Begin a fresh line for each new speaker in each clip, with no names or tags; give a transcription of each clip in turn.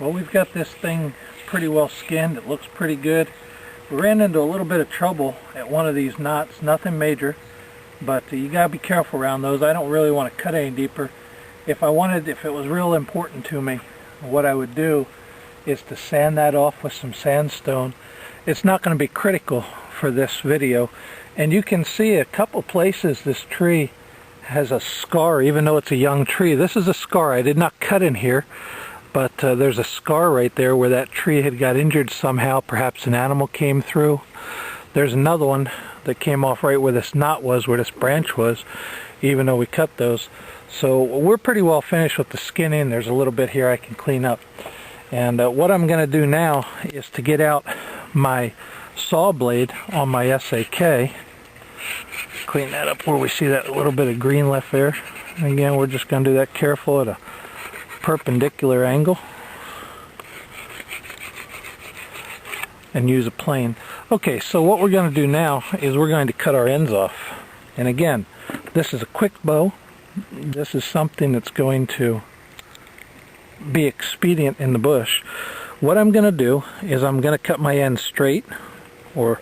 Well, we've got this thing pretty well skinned. It looks pretty good. We ran into a little bit of trouble at one of these knots, nothing major, but you gotta be careful around those. I don't really want to cut any deeper. If it was real important to me, what I would do is to sand that off with some sandstone. It's not going to be critical for this video, and you can see a couple places this tree has a scar, even though it's a young tree. This is a scar. I did not cut in here, but there's a scar right there where that tree had got injured somehow. Perhaps an animal came through. There's another one that came off right where this knot was, where this branch was, even though we cut those. So we're pretty well finished with the skinning. There's a little bit here I can clean up. And what I'm going to do now is to get out my saw blade on my SAK. Clean that up where we see that little bit of green left there. And again, we're just going to do that careful at a perpendicular angle. And use a plane. Okay, so what we're going to do now is we're going to cut our ends off. And again, this is a quick bow. This is something that's going to be expedient in the bush. What I'm going to do is I'm going to cut my ends straight or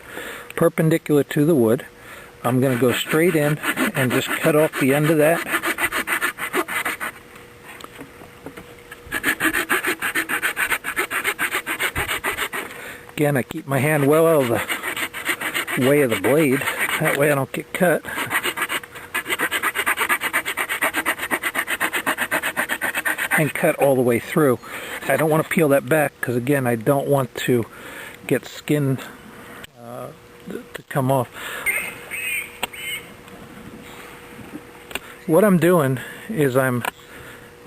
perpendicular to the wood. I'm going to go straight in and just cut off the end of that. Again, I keep my hand well out of the way of the blade. That way I don't get cut. And cut all the way through. I don't want to peel that back because, again, I don't want to get skin to come off. What I'm doing is I'm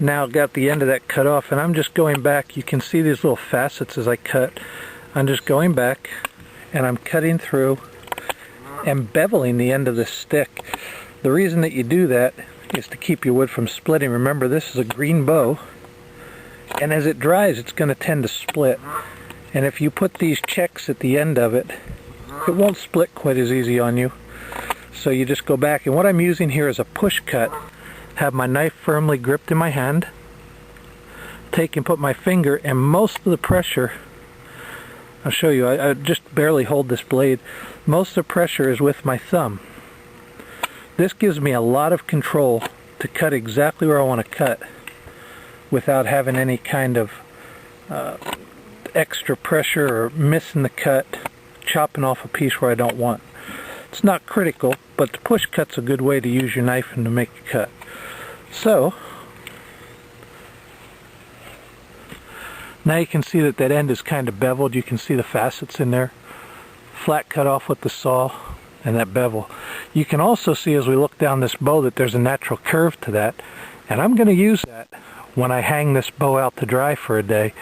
now got the end of that cut off, and I'm just going back. You can see these little facets as I cut. I'm just going back and I'm cutting through and beveling the end of this stick. The reason that you do that is to keep your wood from splitting. Remember, this is a green bow, and as it dries it's going to tend to split, and if you put these checks at the end of it, it won't split quite as easy on you. So you just go back, and what I'm using here is a push cut. Have my knife firmly gripped in my hand, take and put my finger, and most of the pressure, I'll show you, I just barely hold this blade, most of the pressure is with my thumb. This gives me a lot of control to cut exactly where I want to cut without having any kind of extra pressure or missing the cut, chopping off a piece where I don't want. It's not critical, but the push cut's a good way to use your knife and to make a cut. So, now you can see that that end is kind of beveled. You can see the facets in there. Flat cut off with the saw and that bevel. You can also see as we look down this bow that there's a natural curve to that, and I'm going to use that when I hang this bow out to dry for a day,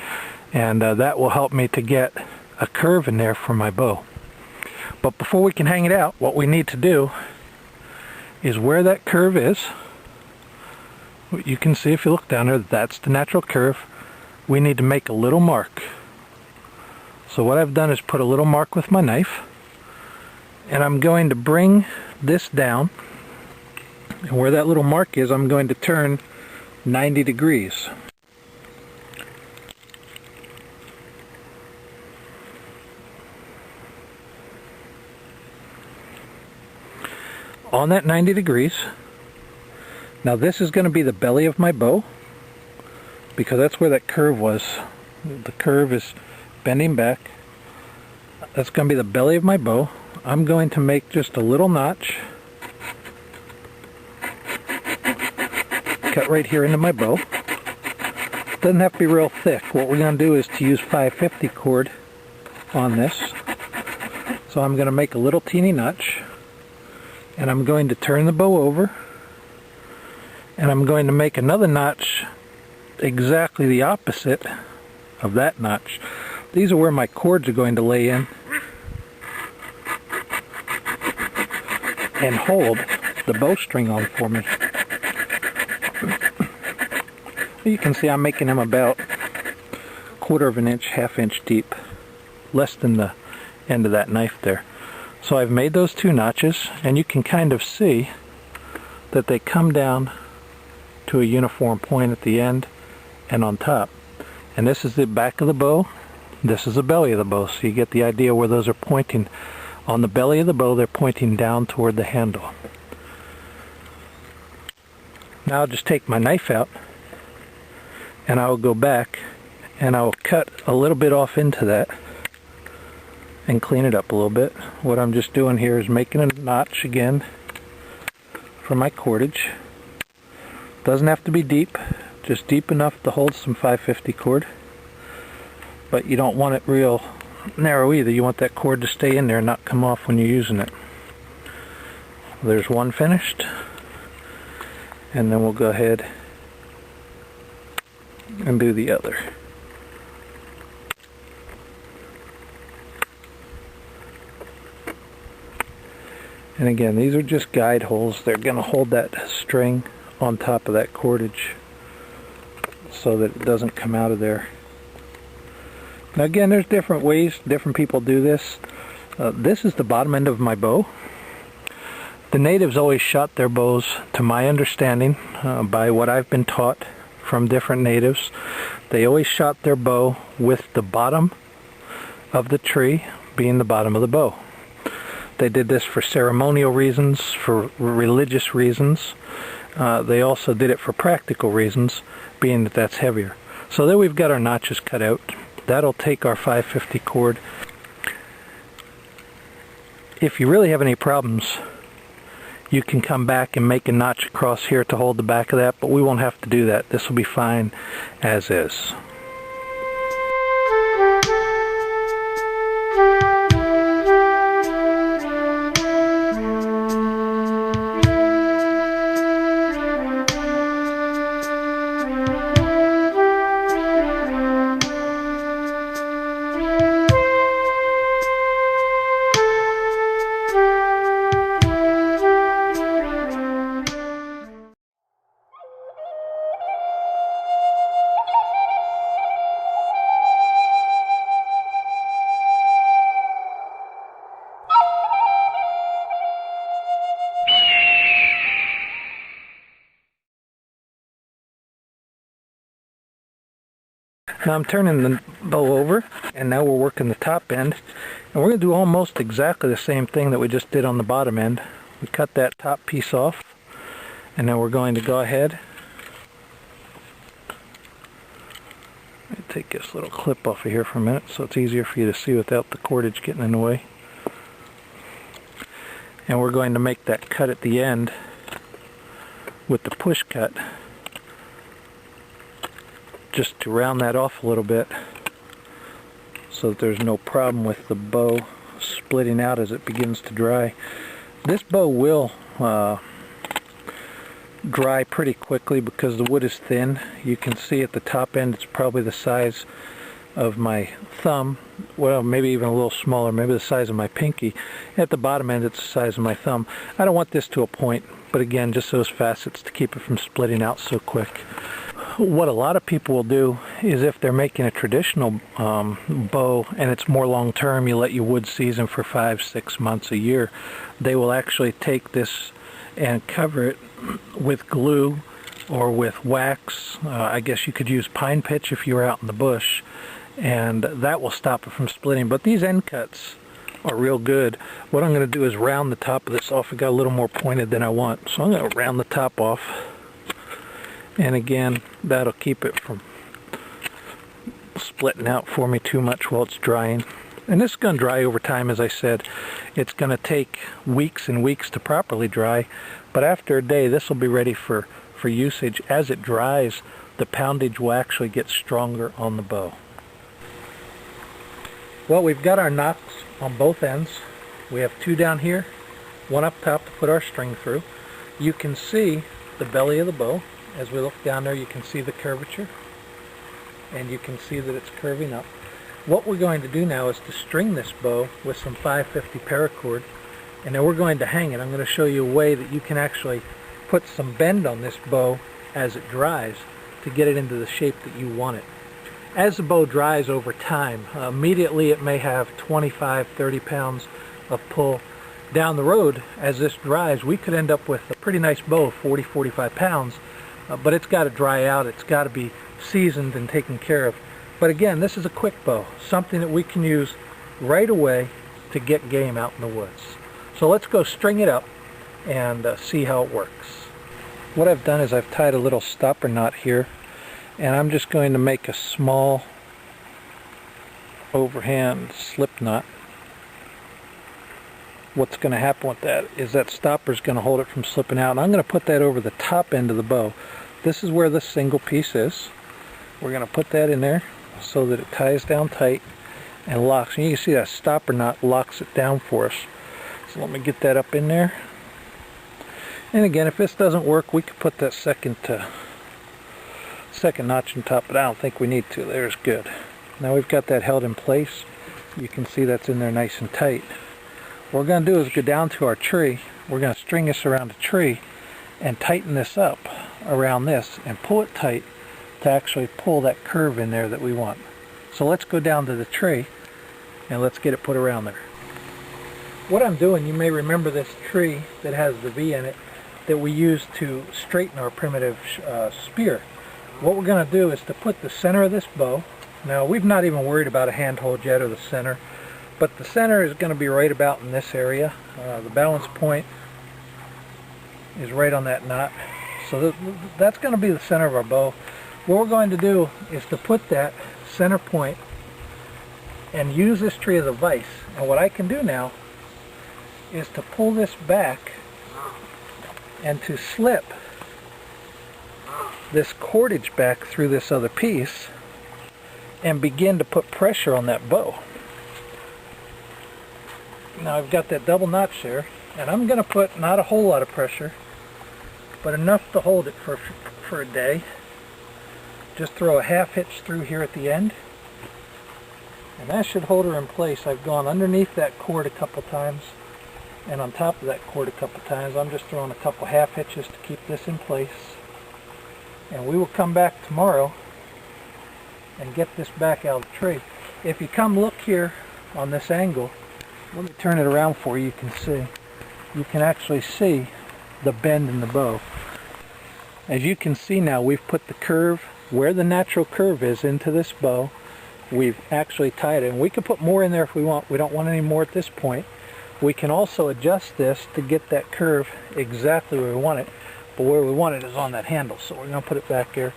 and that will help me to get a curve in there for my bow. But before we can hang it out, what we need to do is where that curve is, you can see if you look down there, that's the natural curve. We need to make a little mark. So what I've done is put a little mark with my knife, and I'm going to bring this down, and where that little mark is, I'm going to turn 90 degrees. On that 90 degrees, now this is going to be the belly of my bow, because that's where that curve was. The curve is bending back. That's going to be the belly of my bow. I'm going to make just a little notch, cut right here into my bow. Doesn't have to be real thick. What we're going to do is to use 550 cord on this. So I'm going to make a little teeny notch, and I'm going to turn the bow over, and I'm going to make another notch exactly the opposite of that notch. These are where my cords are going to lay in and hold the bowstring on for me. You can see I'm making them about 1/4 of an inch, 1/2 inch deep, less than the end of that knife there. So I've made those two notches, and you can kind of see that they come down to a uniform point at the end and on top. And this is the back of the bow. This is the belly of the bow, so you get the idea where those are pointing. On the belly of the bow, they're pointing down toward the handle. Now I'll just take my knife out, and I will go back, and I will cut a little bit off into that, and clean it up a little bit. What I'm just doing here is making a notch again for my cordage. Doesn't have to be deep, just deep enough to hold some 550 cord. But you don't want it real narrow either. You want that cord to stay in there and not come off when you're using it. There's one finished. And then we'll go ahead and do the other. And again, these are just guide holes. They're going to hold that string on top of that cordage so that it doesn't come out of there. Now again, there's different ways different people do this. This is the bottom end of my bow. The natives always shot their bows, to my understanding, by what I've been taught from different natives. They always shot their bow with the bottom of the tree being the bottom of the bow. They did this for ceremonial reasons, for religious reasons. They also did it for practical reasons, being that that's heavier. So there we've got our notches cut out. That'll take our 550 cord. If you really have any problems, you can come back and make a notch across here to hold the back of that, but we won't have to do that. This will be fine as is. Now I'm turning the bow over, and now we're working the top end, and we're going to do almost exactly the same thing that we just did on the bottom end. We cut that top piece off, and now we're going to go ahead. Let me take this little clip off of here for a minute so it's easier for you to see without the cordage getting in the way. And we're going to make that cut at the end with the push cut, just to round that off a little bit so that there's no problem with the bow splitting out as it begins to dry. This bow will dry pretty quickly because the wood is thin. You can see at the top end it's probably the size of my thumb, well, maybe even a little smaller, maybe the size of my pinky. At the bottom end it's the size of my thumb. I don't want this to a point, but again, just those facets to keep it from splitting out so quick. What a lot of people will do is, if they're making a traditional bow and it's more long term, you let your wood season for 5-6 months, a year, they will actually take this and cover it with glue or with wax. I guess you could use pine pitch if you were out in the bush, and that will stop it from splitting. But these end cuts are real good. What I'm going to do is round the top of this off. It got a little more pointed than I want, so I'm going to round the top off. And again, that'll keep it from splitting out for me too much while it's drying. And this is going to dry over time, as I said. It's going to take weeks and weeks to properly dry, but after a day this will be ready for usage. As it dries, the poundage will actually get stronger on the bow. Well, we've got our knots on both ends. We have two down here, one up top to put our string through. You can see the belly of the bow. As we look down there, you can see the curvature, and you can see that it's curving up. What we're going to do now is to string this bow with some 550 paracord, and then we're going to hang it. I'm going to show you a way that you can actually put some bend on this bow as it dries to get it into the shape that you want it. As the bow dries over time, immediately it may have 25-30 pounds of pull. Down the road, as this dries, we could end up with a pretty nice bow of 40-45 pounds. But it's got to dry out, it's got to be seasoned and taken care of But again, this is a quick bow, something that we can use right away to get game out in the woods. So let's go string it up and see how it works. What I've done is I've tied a little stopper knot here, and I'm just going to make a small overhand slip knot. What's going to happen with that is that stopper is going to hold it from slipping out, and I'm going to put that over the top end of the bow. This is where the single piece is. We're going to put that in there so that it ties down tight and locks. And you can see that stopper knot locks it down for us. So let me get that up in there. And again, if this doesn't work, we could put that second notch on top, but I don't think we need to. There's good. Now we've got that held in place. You can see that's in there nice and tight. What we're going to do is go down to our tree. We're going to string this around the tree and tighten this up around this and pull it tight to actually pull that curve in there that we want. So let's go down to the tree and let's get it put around there. What I'm doing, you may remember this tree that has the V in it that we use to straighten our primitive spear. What we're going to do is to put the center of this bow. Now we've not even worried about a handhold yet or the center, but the center is going to be right about in this area. The balance point is right on that knot. So that's going to be the center of our bow. What we're going to do is to put that center point and use this tree as a vise. And what I can do now is to pull this back and to slip this cordage back through this other piece and begin to put pressure on that bow. Now I've got that double notch there, and I'm going to put not a whole lot of pressure, but enough to hold it for a day. Just throw a half hitch through here at the end, and that should hold her in place. I've gone underneath that cord a couple times and on top of that cord a couple times. I'm just throwing a couple half hitches to keep this in place, and we will come back tomorrow and get this back out of the tree. If you come look here on this angle, let me turn it around for you, you can actually see the bend in the bow. As you can see now, we've put the curve where the natural curve is into this bow. We've actually tied it, and we can put more in there if we want. We don't want any more at this point. We can also adjust this to get that curve exactly where we want it, but where we want it is on that handle. So we're going to put it back here,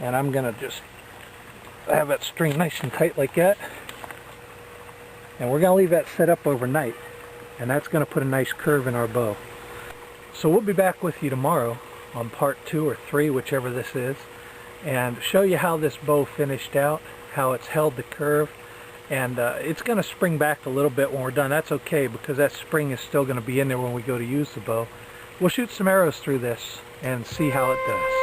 and I'm going to just have that string nice and tight like that, and we're going to leave that set up overnight, and that's going to put a nice curve in our bow. So we'll be back with you tomorrow on part 2 or 3, whichever this is, and show you how this bow finished out, how it's held the curve, and it's going to spring back a little bit when we're done. That's okay, because that spring is still going to be in there when we go to use the bow. We'll shoot some arrows through this and see how it does.